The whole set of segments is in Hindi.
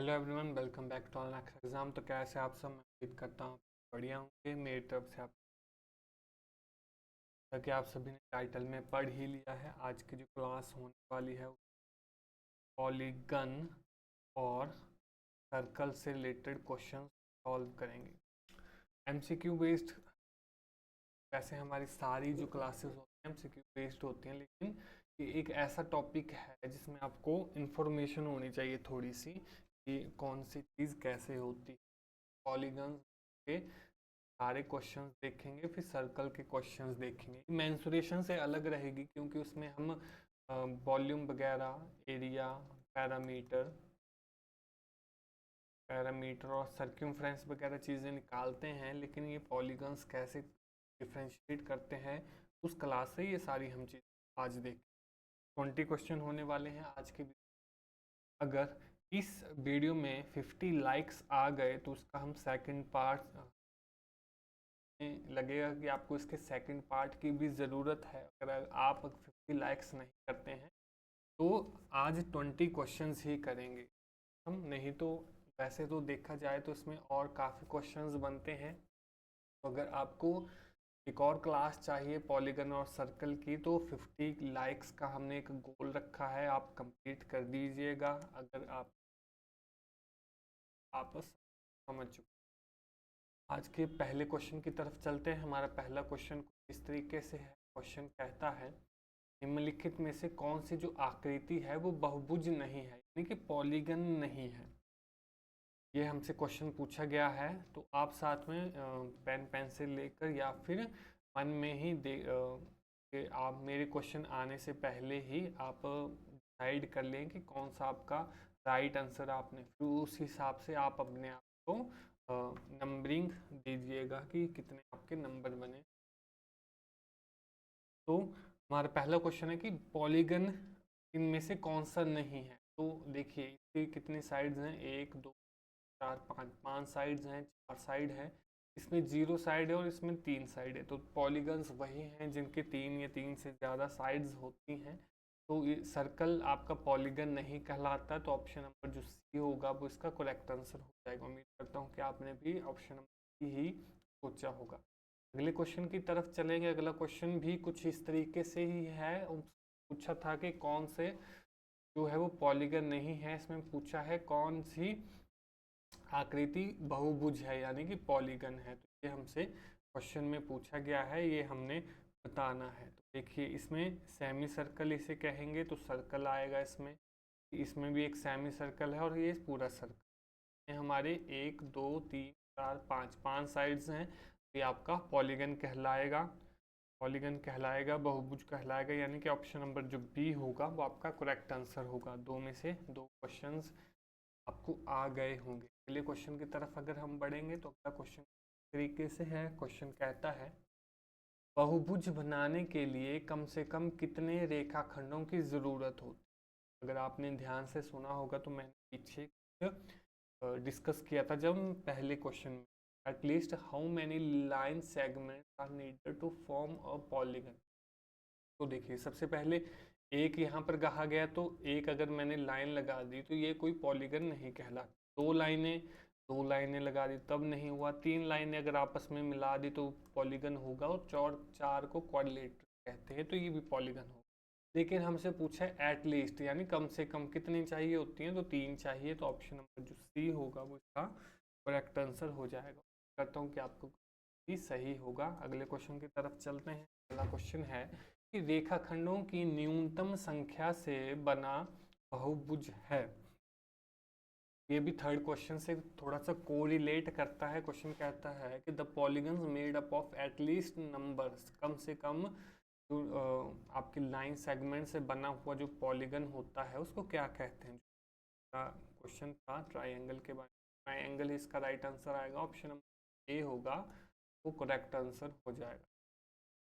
Hello everyone, welcome back to online exam. तो कैसे आप सब? मैं उम्मीद करता हूँ बढ़िया होंगे। मेरी तरफ से आप ताकि आप सभी ने टाइटल में पढ़ ही लिया है, आज की जो क्लास होने वाली है पॉलीगन और सर्कल से रिलेटेड क्वेश्चन सॉल्व करेंगे। एमसीक्यू बेस्ड वैसे हमारी सारी जो क्लासेस होती हैं एमसीक्यू बेस्ड होती हैं, लेकिन ये एक ऐसा टॉपिक है जिसमें आपको इन्फॉर्मेशन होनी चाहिए थोड़ी सी कि कौन सी चीज़ कैसे होती है। पॉलीगन के सारे क्वेश्चंस देखेंगे, फिर सर्कल के क्वेश्चंस देखेंगे। मेंसुरेशन से अलग रहेगी क्योंकि उसमें हम वॉल्यूम वगैरह, एरिया, पैरामीटर पैरामीटर और सर्क्यूमफ्रेंस वगैरह चीज़ें निकालते हैं, लेकिन ये पॉलीगन्स कैसे डिफ्रेंशिएट करते हैं उस क्लास से ये सारी हम चीज़ आज देखें। 20 क्वेश्चन होने वाले हैं आज के। अगर इस वीडियो में 50 लाइक्स आ गए तो उसका हम सेकंड पार्ट लगेगा कि आपको इसके सेकंड पार्ट की भी ज़रूरत है। अगर आप 50 लाइक्स नहीं करते हैं तो आज 20 क्वेश्चंस ही करेंगे हम, नहीं तो वैसे तो देखा जाए तो इसमें और काफ़ी क्वेश्चंस बनते हैं। तो अगर आपको एक और क्लास चाहिए पॉलीगन और सर्कल की तो 50 लाइक्स का हमने एक गोल रखा है, आप कंप्लीट कर दीजिएगा अगर आप आपस समझ चुके। आज के पहले क्वेश्चन की तरफ चलते हैं। हमारा पहला क्वेश्चन इस तरीके से है। क्वेश्चन कहता है निम्नलिखित में से कौन सी जो आकृति है वो बहुभुज नहीं है, यानी कि पॉलीगन नहीं है। ये हमसे क्वेश्चन पूछा गया है, तो आप साथ में पेन पेंसिल लेकर या फिर मन में ही कि आप मेरे क्वेश्चन आने से पहले ही आप डिसाइड कर लें कि कौन सा आपका राइट आंसर आपने, फिर उस हिसाब से आप अपने आप को नंबरिंग दीजिएगा कि कितने आपके नंबर बने। तो हमारा पहला क्वेश्चन है कि पॉलीगन इनमें से कौन सा नहीं है। तो देखिए इसकी कितनी साइड्स हैं, 1 2 4 5, 5 साइड्स हैं, 4 साइड है। इसमें 0 साइड है और इसमें 3 साइड है। तो पॉलीगन्स वही हैं जिनके 3 या 3 से ज़्यादा साइड्स होती हैं। तो ये सर्कल आपका पॉलीगन नहीं कहलाता। तो ऑप्शन नंबर जो सी होगा वो इसका करेक्ट आंसर हो जाएगा। उम्मीद करता हूँ कि आपने भी ऑप्शन नंबर सी ही सोचा होगा। अगले क्वेश्चन की तरफ चलेंगे। अगला क्वेश्चन भी कुछ इस तरीके से ही है। पूछा था कि कौन से जो है वो पॉलीगन नहीं है। इसमें पूछा है कौन सी आकृति बहुभुज है यानी कि पॉलीगन है। तो ये हमसे क्वेश्चन में पूछा गया है, ये हमने बताना है। तो देखिए इसमें सेमी सर्कल इसे कहेंगे, तो सर्कल आएगा इसमें। इसमें भी एक सेमी सर्कल है और ये पूरा सर्कल। ये हमारे 1 2 3 4 5 5 साइड्स हैं। तो ये आपका पॉलीगन कहलाएगा। पॉलीगन कहलाएगा, बहुभुज कहलाएगा, यानी कि ऑप्शन नंबर जो बी होगा वो आपका करेक्ट आंसर होगा। दो में से दो क्वेश्चंस आपको आ गए होंगे। अगले क्वेश्चन की तरफ अगर हम बढ़ेंगे तो अगला क्वेश्चन तरीके से है। क्वेश्चन कहता है बहुभुज बनाने के लिए कम से कम कितने रेखाखंडों की ज़रूरत होती है। अगर आपने ध्यान से सुना होगा तो मैंने पीछे डिस्कस किया था जब पहले क्वेश्चन में, at least how many line segment are needed to form a polygon. तो देखिए सबसे पहले एक यहाँ पर कहा गया, तो एक अगर मैंने लाइन लगा दी तो ये कोई पॉलीगन नहीं कहला। दो लाइनें लगा दी तब नहीं हुआ। 3 लाइनें अगर आपस में मिला दी तो पॉलीगन होगा। और चार को क्वाड्रिलेटरल कहते हैं, तो ये भी पॉलीगन होगा। लेकिन हमसे पूछा है एटलीस्ट, यानी कम से कम कितनी चाहिए होती हैं, तो 3 चाहिए। तो ऑप्शन नंबर जो सी होगा वो इसका करेक्ट आंसर हो जाएगा। करता हूँ कि आपको भी सही होगा। अगले क्वेश्चन की तरफ चलते हैं। अगला क्वेश्चन है कि रेखाखंडों की न्यूनतम संख्या से बना बहुभुज है। ये भी थर्ड क्वेश्चन से थोड़ा सा कोरिलेट करता है। क्वेश्चन कहता है कि the polygons made up of at least numbers, कम से कम जो आपकी लाइन सेगमेंट से बना हुआ जो पॉलीगन होता है उसको क्या कहते हैं। क्वेश्चन था ट्राइंगल के बारे में। ट्राइंगल ही इसका राइट आंसर आएगा। ऑप्शन नंबर ए होगा वो करेक्ट आंसर हो जाएगा।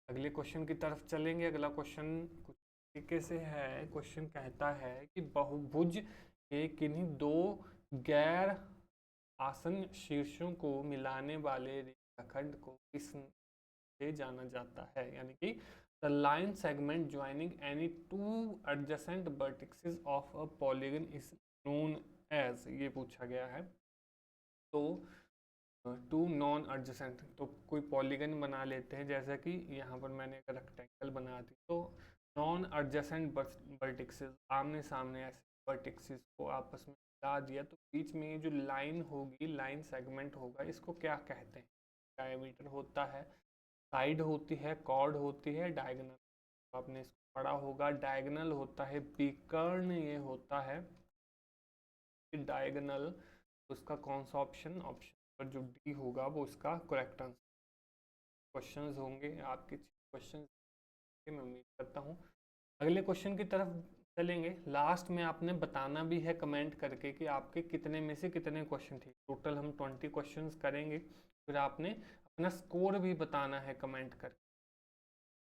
अगले क्वेश्चन की तरफ चलेंगे। अगला क्वेश्चन कुछ तरीके से है। क्वेश्चन कहता है कि बहुभुज के किन्हीं दो गैर आसन शीर्षों को मिलाने वाले रेखाखंड को किस से जाना जाता है, यानी कि the line segment joining any two adjacent vertices of a polygon is known as ये पूछा गया है। तो टू नॉन एडजेसेंट, तो कोई पॉलीगन बना लेते हैं, जैसा कि यहाँ पर मैंने एक रेक्टेंगल बना दी। तो नॉन एडजेसेंट वर्टिसेस, आमने सामने ऐसे वर्टिसेस को आपस में मिला दिया, तो बीच में ये जो लाइन होगी, लाइन सेगमेंट होगा, इसको क्या कहते हैं? डायमीटर होता है, साइड होती है, कॉर्ड होती है, डायगोनल। आपने इसको पढ़ा होगा, डायगोनल होता है विकर्ण, ये होता है डायगोनल। उसका कौन सा ऑप्शन? ऑप्शन पर जो डी होगा वो इसका करेक्ट आंसर। क्वेश्चंस होंगे आपके, क्वेश्चन मैं उम्मीद करता हूँ। अगले क्वेश्चन की तरफ चलेंगे। लास्ट में आपने बताना भी है कमेंट करके कि आपके कितने में से कितने क्वेश्चन थे। टोटल हम 20 क्वेश्चंस करेंगे, फिर आपने अपना स्कोर भी बताना है कमेंट करके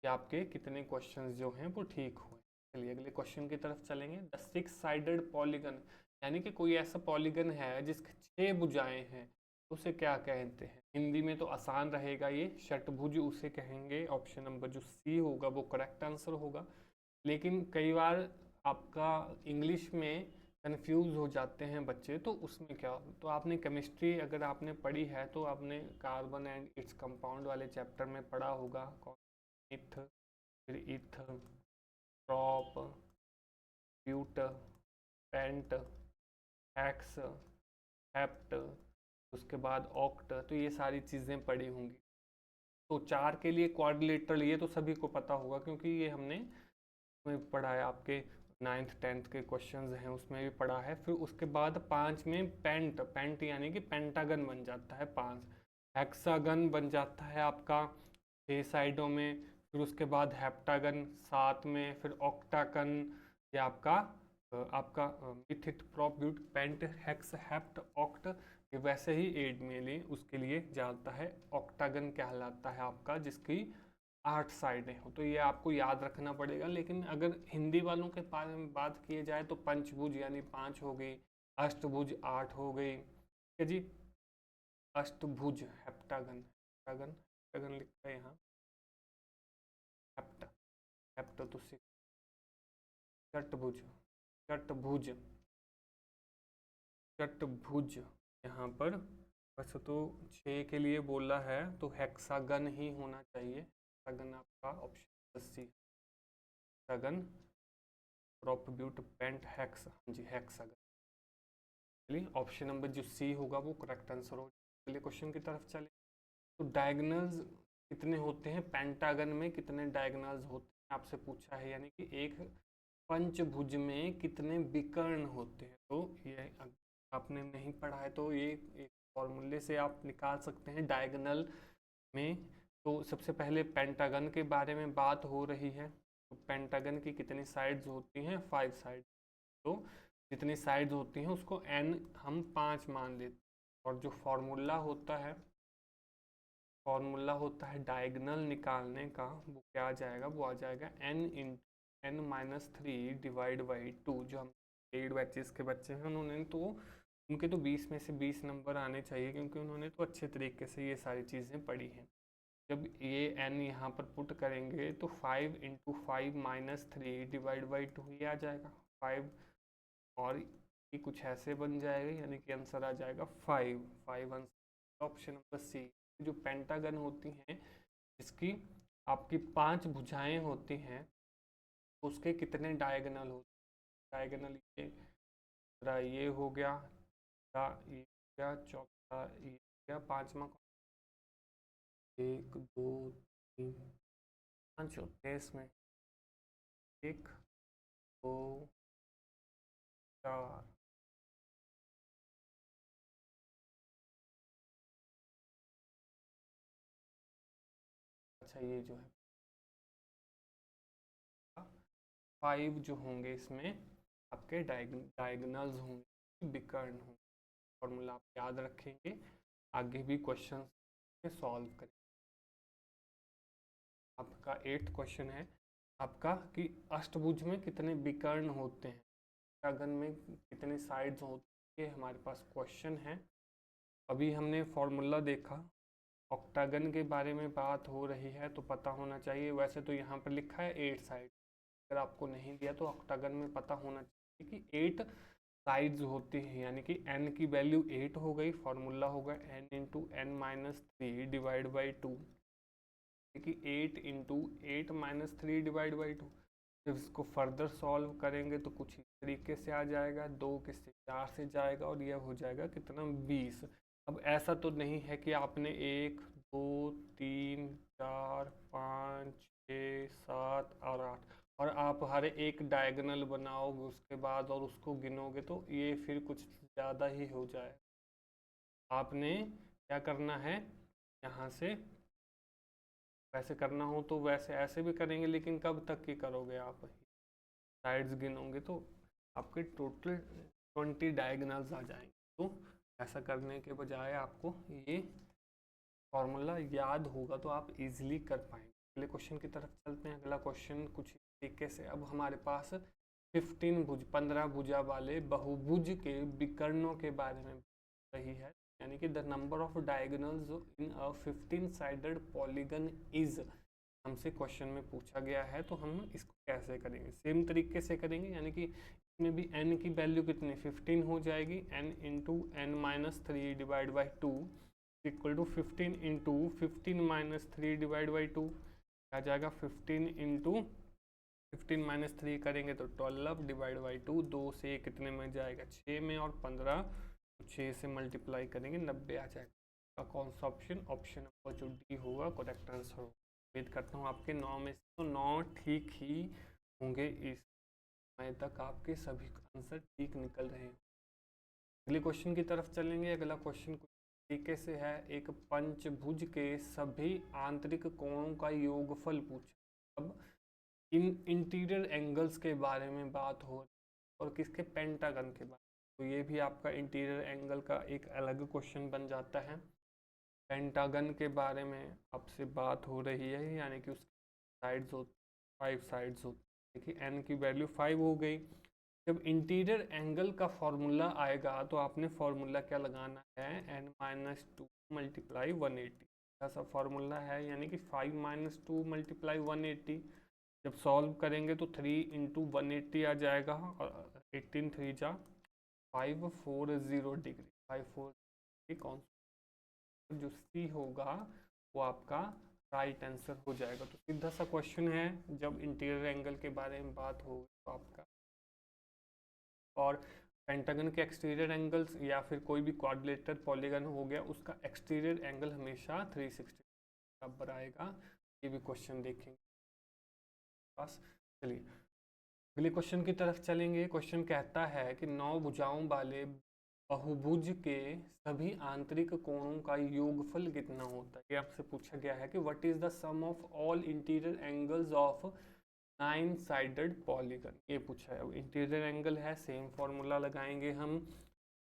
कि आपके कितने क्वेश्चंस जो हैं वो ठीक हुए। चलिए अगले क्वेश्चन की तरफ चलेंगे। द 6 साइडेड पॉलीगन, यानी कि कोई ऐसा पॉलीगन है जिसके 6 भुजाएं हैं, उसे क्या कहते हैं? हिंदी में तो आसान रहेगा, ये षटभुज उसे कहेंगे। ऑप्शन नंबर जो सी होगा वो करेक्ट आंसर होगा। लेकिन कई बार आपका इंग्लिश में कंफ्यूज हो जाते हैं बच्चे, तो उसमें क्या, तो आपने केमिस्ट्री अगर आपने पढ़ी है तो आपने कार्बन एंड इट्स कंपाउंड वाले चैप्टर में पढ़ा होगा। इथ, फिर eth, prop, but, pent, hex, hept, उसके बाद ऑक्ट, तो ये सारी चीज़ें पढ़ी होंगी। तो 4 के लिए क्वाड्रिलेटरल, ये तो सभी को पता होगा क्योंकि ये हमने पढ़ा है, आपके 9th 10th के क्वेश्चंस हैं उसमें भी पढ़ा है। फिर उसके बाद 5 में पेंट, पेंट यानी कि पेंटागन बन जाता है 5। हेक्सागन बन जाता है आपका 6 साइडों में। फिर उसके बाद हेप्टागन 7 में। फिर ऑक्टागन, ये आपका मिथित, prop, but, pent, hex, hept, oct, ये वैसे ही 8 में लिए उसके लिए जाता है। ऑक्टागन कहलाता है आपका जिसकी 8 साइडें हो। तो ये आपको याद रखना पड़ेगा। लेकिन अगर हिंदी वालों के बारे में बात की जाए तो पंचभुज यानी 5 हो गई, अष्टभुज 8 हो गई, ठीक है जी। अष्टभुज हेप्टागन, हेप्टागन, हेप्टागन लिखा है यहाँ, हेप्टा, हेप्टा तो 6। षटभुज, षटभुज, षटभुज यहाँ पर वैसे तो 6 के लिए बोला है तो हेक्सागन ही होना चाहिए। हेक्सागन आपका option C, hexagon, prop, but, pent, hex, हाँ जी हेक्सागन। चलिए ऑप्शन नंबर जो सी होगा वो करेक्ट आंसर हो। चलिए क्वेश्चन की तरफ चले। तो डायगोनल्स कितने होते हैं पेंटागन में, कितने डायगोनल्स होते हैं आपसे पूछा है, यानी कि एक पंचभुज में कितने विकर्ण होते हैं। तो ये आपने नहीं पढ़ा है तो ये एक फॉर्मूले से आप निकाल सकते हैं डायगोनल में। तो सबसे पहले पेंटागन के बारे में बात हो रही है। तो पेंटागन की कितनी साइड्स होती हैं? 5 साइड। तो जितनी साइड्स होती हैं उसको n हम 5 मान लेते हैं। और जो फॉर्मूला होता है डायगोनल निकालने का, वो क्या आ जाएगा? वो आ जाएगा n डिवाइड बाई 2। जो हम पेड बैचेस के बच्चे हैं उन्होंने तो उनके तो 20 में से 20 नंबर आने चाहिए क्योंकि उन्होंने तो अच्छे तरीके से ये सारी चीज़ें पढ़ी हैं। जब ये n यहाँ पर पुट करेंगे तो 5 × 5 - 3 डिवाइड बाई 2 ये आ जाएगा 5, और ये कुछ ऐसे बन जाएगा, यानी कि आंसर आ जाएगा 5 आंसर। Option number C. जो पेंटागन होती हैं इसकी आपकी 5 भुजाएं होती हैं, उसके कितने डायगोनल होते हैं? डायगोनल ये हो गया, ये हो गया, चौथा ये हो गया, पांचवा 1 2 3 5 होते हैं इसमें, 1 2 4। अच्छा ये जो है 5 जो होंगे इसमें आपके डायगोनल्स होंगे, विकर्ण होंगे। फॉर्मूला आप याद रखेंगे, आगे भी क्वेश्चन सॉल्व करें। आपका 8th क्वेश्चन है आपका कि अष्टभुज में कितने विकर्ण होते हैं, ऑक्टागन में कितने साइड्स होती है। हमारे पास क्वेश्चन है, अभी हमने फॉर्मूला देखा, ऑक्टागन के बारे में बात हो रही है तो पता होना चाहिए। वैसे तो यहाँ पर लिखा है 8 साइड, अगर आपको नहीं दिया तो ऑक्टागन में पता होना चाहिए कि 8 साइड्स होती हैं, यानी कि n की वैल्यू 8 हो गई, फॉर्मूला होगा n into n minus 3 divide by 2, कि 8 इंटू 8 माइनस 3 डिवाइड बाई 2। जब इसको फर्दर सॉल्व करेंगे तो कुछ इस तरीके से आ जाएगा, 2 किससे 4 से जाएगा और यह हो जाएगा कितना 20। अब ऐसा तो नहीं है कि आपने 1 2 3 4 5 6 7 और 8 और आप हर एक डायगोनल बनाओगे उसके बाद और उसको गिनोगे तो ये फिर कुछ ज़्यादा ही हो जाए। आपने क्या करना है, यहाँ से वैसे करना हो तो वैसे ऐसे भी करेंगे, लेकिन कब तक की करोगे आप, साइड्स गिनोगे तो आपके टोटल 20 डायगोनल्स आ जाएंगे। तो ऐसा करने के बजाय आपको ये फॉर्मूला याद होगा तो आप इजीली कर पाएंगे। अगले क्वेश्चन की तरफ चलते हैं। अगला क्वेश्चन कुछ तरीके से, अब हमारे पास 15 भुजा वाले बहुभुज के विकर्णों के बारे में रही है, यानी कि the number of diagonals in a 15 sided polygon is, हमसे क्वेश्चन में पूछा गया है। तो हम इसको कैसे करेंगे, सेम तरीके से करेंगे, यानी कि इसमें भी n की वैल्यू कितनी 15 हो जाएगी, n into n minus 3 divide by 2 equal to 15 into 15 minus 3 divide by 2 आ जाएगा 15 इंटू 15 माइनस 3 करेंगे तो 12 डिवाइड बाई 2, 2 से कितने में जाएगा 6 में, और 15 6 से मल्टीप्लाई करेंगे 90 आ जाएगा। कौन सा ऑप्शन, ऑप्शन नंबर जो डी होगा करेक्ट आंसर होगा। उम्मीद करता हूँ आपके 9 में से तो 9 ठीक ही होंगे, इस समय तक आपके सभी आंसर ठीक निकल रहे हैं। अगले क्वेश्चन की तरफ चलेंगे। अगला क्वेश्चन कुछ तरीके से है, एक पंचभुज के सभी आंतरिक कोणों का योगफल पूछा। अब इन इंटीरियर एंगल्स के बारे में बात हो और किसके, पेंटागन के बारे में, तो ये भी आपका इंटीरियर एंगल का एक अलग क्वेश्चन बन जाता है। पेंटागन के बारे में आपसे बात हो रही है, यानी कि उसकी साइड्स हो 5 साइड्स होती, देखिए n की वैल्यू 5 हो गई। जब इंटीरियर एंगल का फॉर्मूला आएगा तो आपने फॉर्मूला क्या लगाना है, n माइनस 2 मल्टीप्लाई 180, ऐसा फॉर्मूला है, यानी कि 5 माइनस 2 मल्टीप्लाई 180। जब सॉल्व करेंगे तो 3 इंटू 180 आ जाएगा, और 18 3 जा 540 डिग्री, 540 कौन जो सी होगा वो आपका राइट आंसर हो जाएगा। तो सीधा सा क्वेश्चन है, जब इंटीरियर एंगल के बारे में बात हो तो आपका, और पेंटागन के एक्सटीरियर एंगल्स या फिर कोई भी क्वाड्रिलेटरल पॉलीगन हो गया उसका एक्सटीरियर एंगल हमेशा 360 बराबर आएगा। ये भी क्वेश्चन देखेंगे बस। चलिए अगले क्वेश्चन की तरफ चलेंगे। क्वेश्चन कहता है कि 9 भुजाओं वाले बहुभुज के सभी आंतरिक कोणों का योगफल कितना होता है। ये आपसे पूछा गया है कि what is the sum of all interior angles of 9 sided polygon, ये पूछा है। अब इंटीरियर एंगल है, सेम फॉर्मूला लगाएंगे हम,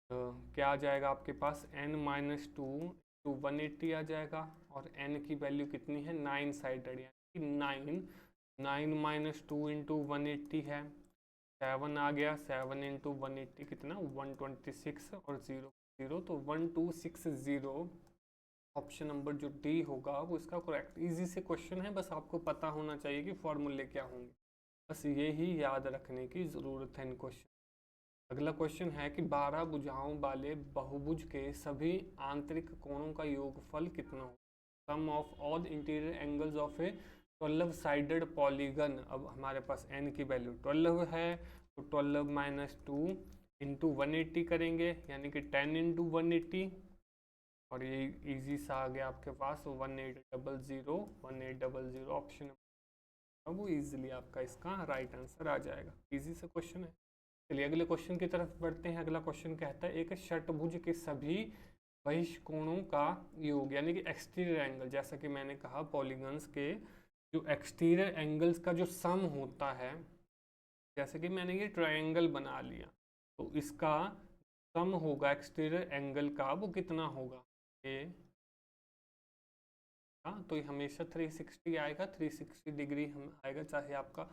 क्या आ जाएगा आपके पास n माइनस 2 टू 180 आ जाएगा, और n की वैल्यू कितनी है 9 साइडेड, यानी कि 9 माइनस 2 इंटू 180 है, 7 आ गया, 7 इंटू 180 कितना 126 और 0 0, तो 1260। ऑप्शन नंबर जो डी होगा वो इसका करेक्ट, इजी से क्वेश्चन है, बस आपको पता होना चाहिए कि फॉर्मूले क्या होंगे, बस ये ही याद रखने की ज़रूरत है इन क्वेश्चन। अगला क्वेश्चन है कि 12 भुजाओं वाले बहुभुज के सभी आंतरिक कोणों का योगफल कितना हो, sum of all interior angles of a 12 sided polygon. अब हमारे पास n की वैल्यू 12 है, तो 12 माइनस 2 इंटू 180 करेंगे, यानी कि 10 इंटू 180, और ये इजी सा आ गया आपके पास 1800 ऑप्शन, अब वो इजीली आपका इसका राइट आंसर आ जाएगा। इजी सा क्वेश्चन है। चलिए अगले क्वेश्चन की तरफ बढ़ते हैं। अगला क्वेश्चन कहता है एक षटभुज के सभी बहिष्कोणों का योग, यानी कि एक्सटीरियर एंगल, जैसा कि मैंने कहा पॉलीगन्स के जो एक्सटीरियर एंगल्स का जो सम होता है, जैसे कि मैंने ये ट्रायंगल बना लिया तो इसका सम होगा एक्सटीरियर एंगल का, वो कितना होगा ये, हाँ तो ये हमेशा 360 आएगा, 360 डिग्री हम आएगा, चाहे आपका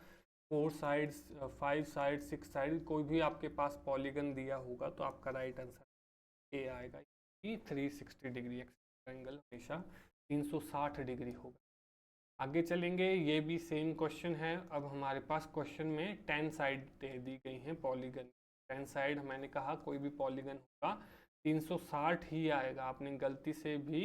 4 साइड्स 5 साइड 6 साइड कोई भी आपके पास पॉलीगन दिया होगा तो आपका राइट आंसर ए आएगा कि 360 डिग्री एंगल हमेशा 360 डिग्री होगा। आगे चलेंगे, ये भी सेम क्वेश्चन है। अब हमारे पास क्वेश्चन में 10 साइड दे दी गई हैं पॉलीगन, टेन साइड मैंने कहा कोई भी पॉलीगन होगा 360 ही आएगा। आपने गलती से भी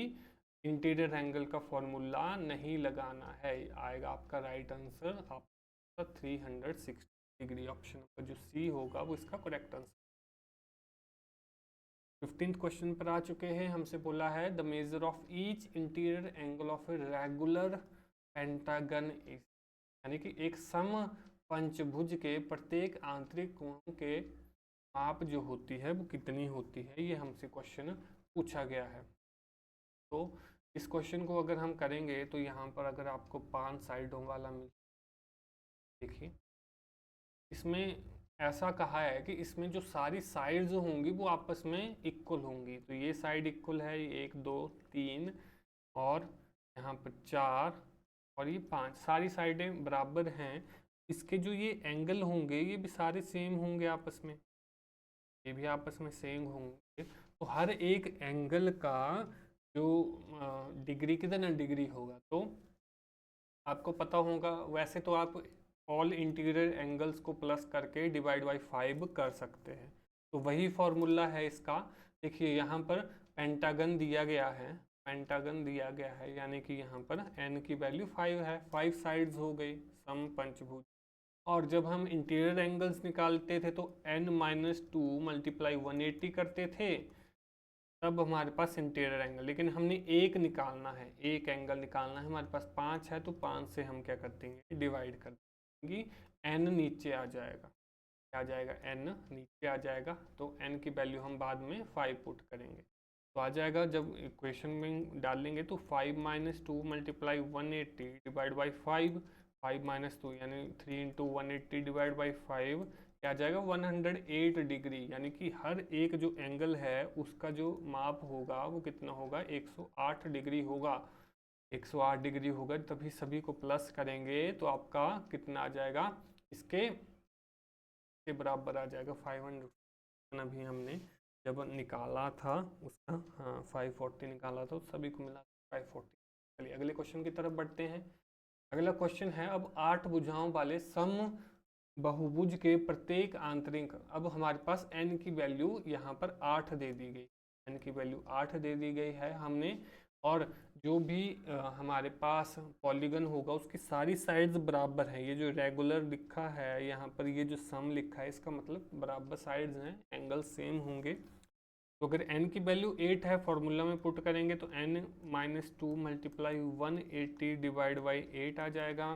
इंटीरियर एंगल का फॉर्मूला नहीं लगाना है, आएगा आपका राइट आंसर आपका 360 डिग्री। ऑप्शन नंबर जो सी होगा वो इसका करेक्ट आंसर। 15th क्वेश्चन पर आ चुके हैं। हमसे बोला है the measure of each interior angle of a regular pentagon is, यानी कि एक सम पंचभुज के प्रत्येक आंतरिक कोण के माप जो होती है वो कितनी होती है, ये हमसे क्वेश्चन पूछा गया है। तो इस क्वेश्चन को अगर हम करेंगे तो यहाँ पर अगर आपको 5 साइडों वाला मिल, देखिए इसमें ऐसा कहा है कि इसमें जो सारी साइड्स होंगी वो आपस में इक्वल होंगी। तो ये साइड इक्वल है, 1 2 3 और यहाँ पर 4 और ये 5, सारी साइडें बराबर हैं। इसके जो ये एंगल होंगे ये भी सारे सेम होंगे आपस में, ये भी आपस में सेम होंगे। तो हर एक एंगल का जो डिग्री कितना डिग्री होगा, तो आपको पता होगा। वैसे तो आप ऑल इंटीरियर एंगल्स को प्लस करके डिवाइड बाई 5 कर सकते हैं, तो वही फॉर्मूला है इसका। देखिए यहाँ पर पेंटागन दिया गया है, पेंटागन दिया गया है यानी कि यहाँ पर n की वैल्यू 5 है, 5 साइड्स हो गई सम पंचभुज। और जब हम इंटीरियर एंगल्स निकालते थे तो n-2 मल्टीप्लाई 180 करते थे, तब हमारे पास इंटीरियर एंगल। लेकिन हमने एक निकालना है, एक एंगल निकालना है, हमारे पास 5 है तो 5 से हम क्या कर देंगे, डिवाइड कर देंगे, n नीचे आ जाएगा, क्या आ जाएगा, n नीचे आ जाएगा। तो n की वैल्यू हम बाद में 5 पुट करेंगे तो आ जाएगा। जब इक्वेशन में डालेंगे तो 5 - 2 मल्टीप्लाई 180 डिवाइड बाई 5, 5 - 2 यानी 3 × 180 डिवाइड बाई 5 क्या आ जाएगा, 108 डिग्री। यानी कि हर एक जो एंगल है उसका जो माप होगा वो कितना होगा, 108 डिग्री होगा, 108 डिग्री होगा। तभी सभी को प्लस करेंगे तो आपका कितना आ जाएगा, इसके बराबर आ जाएगा 500। अभी हमने जब निकाला था उसका, हाँ 540 निकाला था, सभी को मिला 540। चलिए अगले क्वेश्चन की तरफ बढ़ते हैं। अगला क्वेश्चन है अब 8 भुजाओं वाले सम बहुभुज के प्रत्येक आंतरिक, अब हमारे पास n की वैल्यू यहाँ पर 8 दे दी गई, n की वैल्यू 8 दे दी गई है हमने। और जो भी हमारे पास पॉलीगन होगा उसकी सारी साइड्स बराबर हैं। ये जो रेगुलर लिखा है यहाँ पर, ये जो सम लिखा है, इसका मतलब बराबर साइड्स हैं, एंगल सेम होंगे। तो अगर n की वैल्यू 8 है, फॉर्मूला में पुट करेंगे तो n - 2 मल्टीप्लाई 180 डिवाइड बाई 8 आ जाएगा।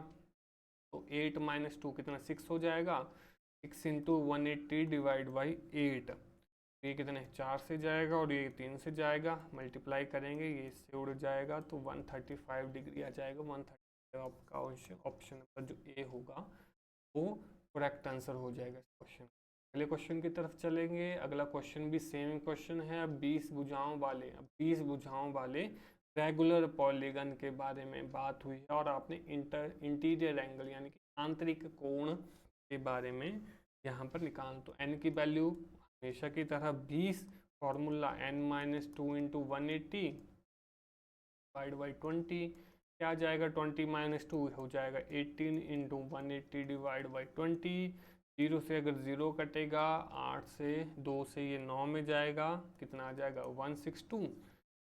तो 8 - 2 कितना, 6 हो जाएगा, 6 × 180 डिवाइड बाई 8, ये कितने, 4 से जाएगा और ये 3 से जाएगा, मल्टीप्लाई करेंगे ये इससे उड़ जाएगा तो 135 डिग्री आ जाएगा। 135 आपका ऑप्शन नंबर जो ए होगा वो करेक्ट आंसर हो जाएगा इस क्वेश्चन। अगले क्वेश्चन की तरफ चलेंगे। अगला क्वेश्चन भी सेम क्वेश्चन है। अब 20 भुजाओं वाले रेगुलर पॉलीगन के बारे में बात हुई है और आपने इंटीरियर एंगल यानी कि आंतरिक कोण के बारे में यहाँ पर निकाल। तो n की वैल्यू हमेशा की तरह 20, फॉर्मूला n - 2 × 180 डिवाइड बाई 20, क्या आ जाएगा, 20 - 2 हो जाएगा 18 × 180 डिवाइड बाई 20। 0 से अगर 0 कटेगा, 8 से 2 से ये 9 में जाएगा, कितना आ जाएगा, 162।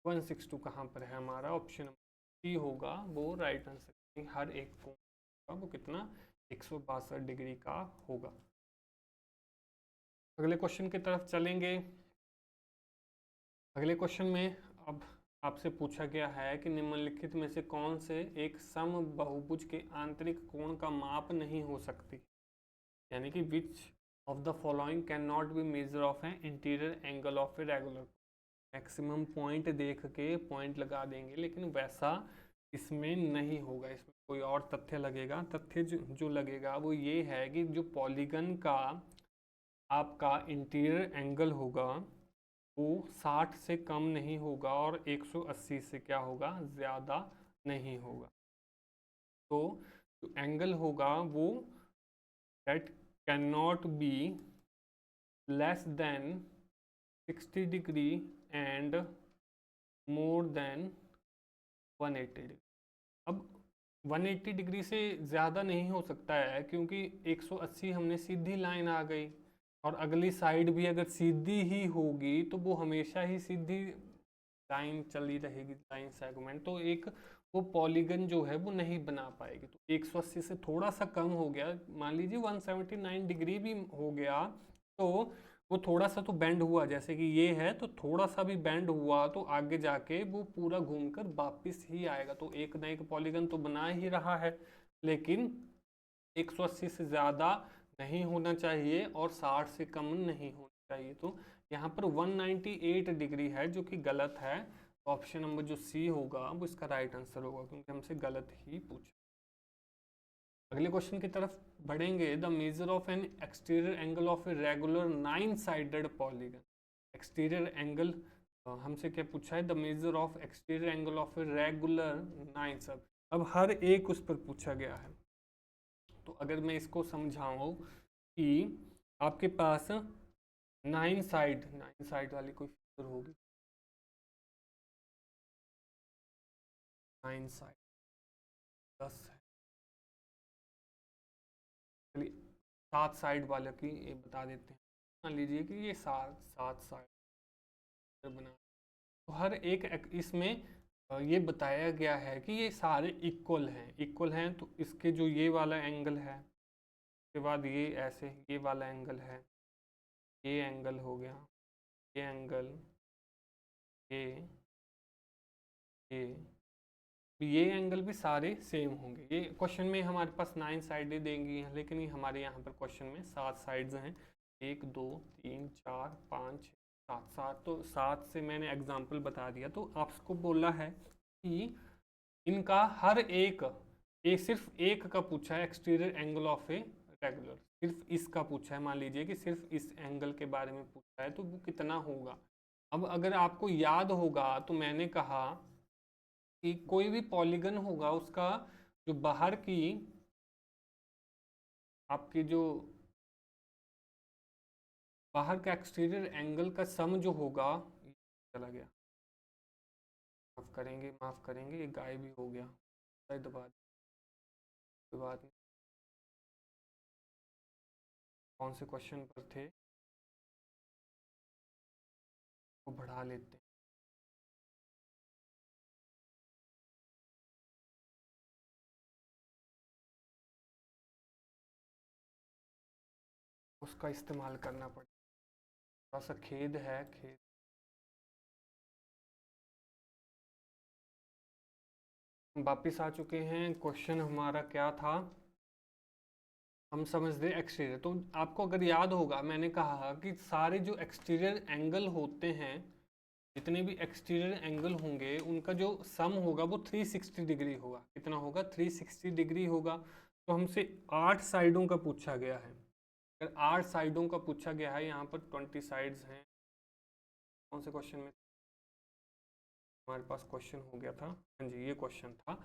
162 कहाँ पर है हमारा, ऑप्शन सी होगा वो राइट आंसर। हर एक कोण का वो कितना, 162 डिग्री का होगा। अगले क्वेश्चन की तरफ चलेंगे। अगले क्वेश्चन में अब आपसे पूछा गया है कि निम्नलिखित में से कौन से एक सम बहुभुज के आंतरिक कोण का माप नहीं हो सकती, यानी कि which of the following can not be measure of an interior angle of a regular. Maximum point देख के पॉइंट लगा देंगे, लेकिन वैसा इसमें नहीं होगा, इसमें कोई और तथ्य लगेगा। तथ्य जो लगेगा वो ये है कि जो पॉलीगन का आपका इंटीरियर एंगल होगा वो 60 से कम नहीं होगा और 180 से क्या होगा, ज़्यादा नहीं होगा। तो जो एंगल होगा वो that can not be less than 60 degree and more than 180 degree. अब 180 डिग्री से ज़्यादा नहीं हो सकता है क्योंकि 180 हमने सीधी लाइन आ गई, और अगली साइड भी अगर सीधी ही होगी तो वो हमेशा ही सीधी लाइन चली रहेगी, लाइन सेगमेंट, तो एक वो पॉलीगन जो है वो नहीं बना पाएगी। तो 180 से थोड़ा सा कम हो गया, मान लीजिए 179 डिग्री भी हो गया, तो वो थोड़ा सा तो बेंड हुआ, जैसे कि ये है तो थोड़ा सा भी बेंड हुआ तो आगे जाके वो पूरा घूमकर वापस ही आएगा। तो एक ना एक पॉलीगन तो बना ही रहा है, लेकिन 180 से ज़्यादा नहीं होना चाहिए और 60 से कम नहीं होना चाहिए। तो यहाँ पर 198 डिग्री है जो कि गलत है। ऑप्शन नंबर जो सी होगा वो इसका राइट आंसर होगा, क्योंकि हमसे गलत ही पूछा। अगले क्वेश्चन की तरफ बढ़ेंगे। The major of N exterior angle of a regular 9 sided polygon. Exterior angle हमसे क्या पूछा है? The measure of exterior angle of a regular 9 सब। अब हर एक उस पर पूछा गया है। तो अगर मैं इसको समझाऊं कि आपके पास 9 साइड वाली कोई फिगर होगी, 9 साइड 10 है, चलिए 7 साइड वाले की ये बता देते हैं। मान लीजिए कि ये 7 साइड बना, तो हर एक इसमें ये बताया गया है कि ये सारे इक्वल हैं, तो इसके जो ये वाला एंगल है, उसके बाद ये ऐसे ये वाला एंगल है, ये एंगल हो गया, ये एंगल, ये एंगल भी सारे सेम होंगे। ये क्वेश्चन में हमारे पास 9 साइडें देंगी हैं, लेकिन ये हमारे यहाँ पर क्वेश्चन में 7 साइड्स हैं। 1 2 3 4 5 7 7, तो 7 से मैंने एग्जाम्पल बता दिया। तो आपको बोला है कि इनका हर एक, ये सिर्फ एक का पूछा है, exterior angle of a regular, सिर्फ इसका पूछा है। मान लीजिए कि सिर्फ इस एंगल के बारे में पूछा है, तो वो कितना होगा। अब अगर आपको याद होगा तो मैंने कहा कि कोई भी पॉलीगन होगा उसका जो बाहर की आपकी जो बाहर का एक्सटीरियर एंगल का सम जो होगा, चला गया, माफ करेंगे ये गायब भी हो गया, दबा कोई बात नहीं। कौन से क्वेश्चन पर थे वो बढ़ा लेते हैं। उसका इस्तेमाल करना पड़ेगा, थोड़ा सा खेद है, खेद। वापिस आ चुके हैं। क्वेश्चन हमारा क्या था, हम समझते एक्सटीरियर। तो आपको अगर याद होगा मैंने कहा कि सारे जो एक्सटीरियर एंगल होते हैं, जितने भी एक्सटीरियर एंगल होंगे उनका जो सम होगा वो 360 डिग्री होगा। कितना होगा? 360 डिग्री होगा। तो हमसे 8 साइडों का पूछा गया है। अगर 8 साइडों का पूछा गया है, यहाँ पर 20 साइड्स हैं। कौन से क्वेश्चन में हमारे पास क्वेश्चन हो गया था? हाँ जी, ये क्वेश्चन था।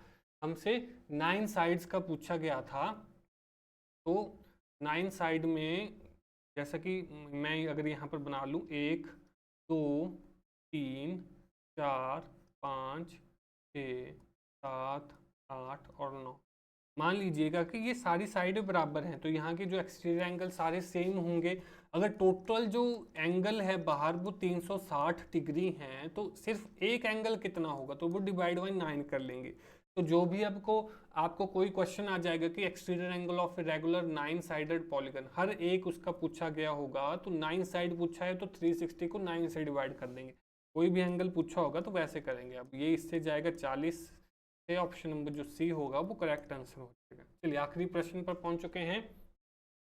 हमसे 9 साइड्स का पूछा गया था। तो 9 साइड में जैसा कि मैं अगर यहाँ पर बना लूँ 1 2 3 4 5 6 7 8 और 9, मान लीजिएगा कि ये सारी साइडें बराबर हैं, तो यहाँ के जो एक्सटीरियर एंगल सारे सेम होंगे। अगर टोटल जो एंगल है बाहर वो 360 डिग्री हैं, तो सिर्फ एक एंगल कितना होगा, तो वो डिवाइड बाई 9 कर लेंगे। तो जो भी आपको कोई क्वेश्चन आ जाएगा कि exterior angle of a regular 9 sided polygon, हर एक उसका पूछा गया होगा, तो 9 साइड पूछा है तो 360 को 9 से डिवाइड कर देंगे। कोई भी एंगल पूछा होगा तो वैसे करेंगे। अब ये इससे जाएगा 40 से, ऑप्शन नंबर जो सी होगा वो करेक्ट आंसर हो जाएगा। चलिए आखिरी प्रश्न पर पहुंच चुके हैं।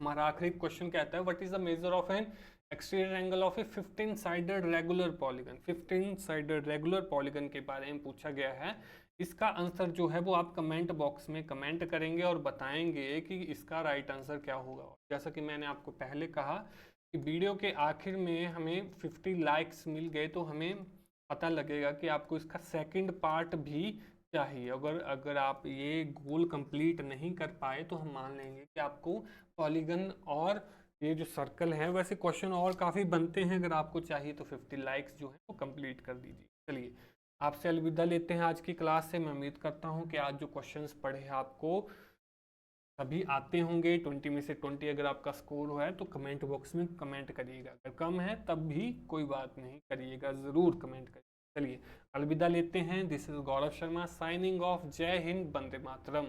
हमारा आखिरी क्वेश्चन कहता है what is the major of N exterior angle of A 15 sided regular polygon. 15 sided regular polygon के बारे में पूछा गया है। इसका आंसर जो है वो आप कमेंट बॉक्स में कमेंट करेंगे और बताएंगे कि इसका राइट आंसर क्या होगा। जैसा कि मैंने आपको पहले कहा कि वीडियो के आखिर में हमें 50 लाइक्स मिल गए तो हमें पता लगेगा कि आपको इसका सेकंड पार्ट भी चाहिए। अगर आप ये गोल कंप्लीट नहीं कर पाए तो हम मान लेंगे कि आपको पॉलीगन और ये जो सर्कल है, वैसे क्वेश्चन और काफ़ी बनते हैं, अगर आपको चाहिए तो 50 लाइक्स जो है वो कंप्लीट कर दीजिए। चलिए आपसे अलविदा लेते हैं आज की क्लास से। मैं उम्मीद करता हूँ कि आज जो क्वेश्चंस पढ़े आपको सभी आते होंगे। 20 में से 20 अगर आपका स्कोर हुआ है तो कमेंट बॉक्स में कमेंट करिएगा, अगर कम है तब भी कोई बात नहीं, करिएगा, ज़रूर कमेंट करिए। चलिए अलविदा लेते हैं। This is Gaurav Sharma signing off. जय हिंद, वंदे मातरम।